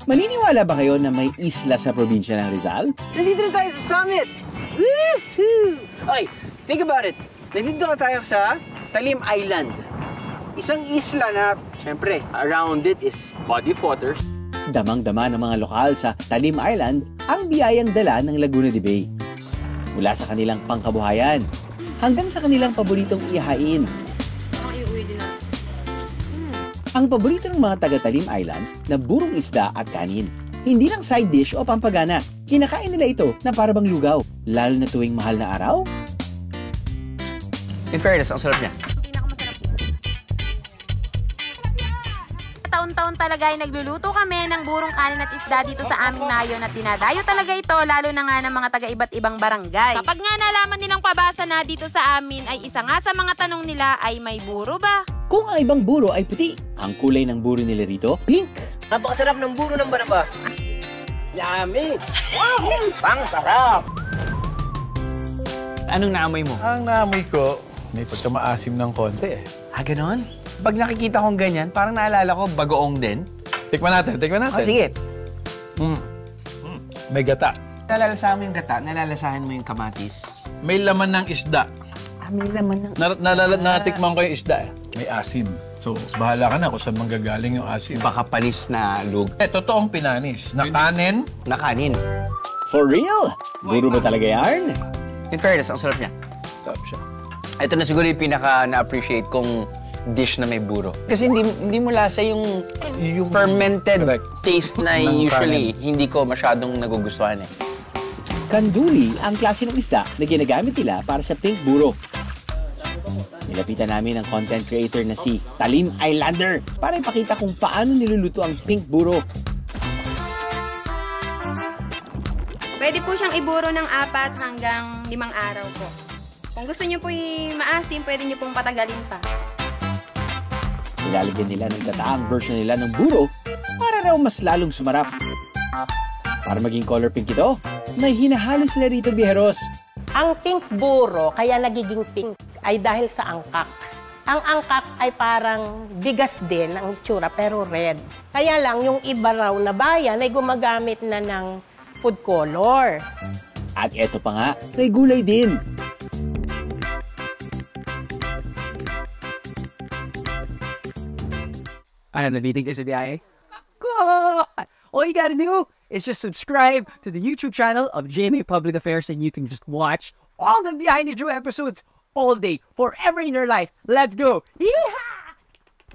Maniniwala ba kayo na may isla sa probinsya ng Rizal? Nandito na tayo sa summit! Woohoo! Okay, think about it. Nandito na tayo sa Talim Island. Isang isla na, syempre, around it is body of water. Damang-dama ng mga lokal sa Talim Island ang biyayang dala ng Laguna de Bay. Mula sa kanilang pangkabuhayan hanggang sa kanilang paboritong ihain. Ang paborito ng mga taga-Talim Island na burong isda at kanin. Hindi lang side dish o pampagana. Kinakain nila ito na parabang lugaw, lalo na tuwing mahal na araw. In fairness, ang sarap niya. Taon-taon talaga ay nagluluto kami ng burong kanin at isda dito sa aming nayon at dinadayo talaga ito lalo na nga ng mga taga-iba't ibang barangay. Kapag nga nalaman nilang pabasa na dito sa amin ay isa nga sa mga tanong nila ay may buro ba? Kung ang ibang buro ay puti, ang kulay ng buro nila rito, pink. Napakasarap ng buro ng Baraba. Yummy! Wow! Pang sarap! Anong naamoy mo? Ang naamoy ko, may pagkamaasim ng konti eh. Ganon? Pag nakikita kong ganyan, parang naalala ko bagoong din. Tikman natin, tikman natin. Oh, sige. May gata. Nalalasahan mo yung gata, nalalasahan mo yung kamatis. May laman ng isda. May laman ng Natikman ko yung isda eh. May asim. So, bahala ka na kung saan manggagaling yung asim. Baka panis na lug. Totoong pinanis. Na kanin. Na kanin. For real? Buro ba talaga yarn? In fairness, ang sarap niya. Sarap siya. Ito na siguro yung pinaka na-appreciate kong dish na may buro. Kasi hindi mo lasa yung fermented taste na usually hindi ko masyadong nagugustuhan eh. Kanduli ang klase ng isda na ginagamit nila para sa pink buro. Nilapitan namin ang content creator na si Talim Islander para ipakita kung paano niluluto ang pink buro. Pwede po siyang iburo ng 4 hanggang 5 araw po. Kung gusto niyo po maasim, pwede niyo pong patagalin pa. Nilalagyan nila ng gataang version nila ng buro para raw mas lalong sumarap. Para maging color pink ito, may hinahalo sila rito, biheros. Ang pink buro, kaya nagiging pink, ay dahil sa angkak. Ang angkak ay parang bigas din ang itsura, pero red. Kaya lang, yung iba raw na bayan ay gumagamit na ng food color. At eto pa nga, may gulay din. Nabitig ka sa biyahe? All you gotta do is just subscribe to the YouTube channel of GMA Public Affairs and you can just watch all the Behind the Drew episodes all day, forever in your life. Let's go! Yeehaw!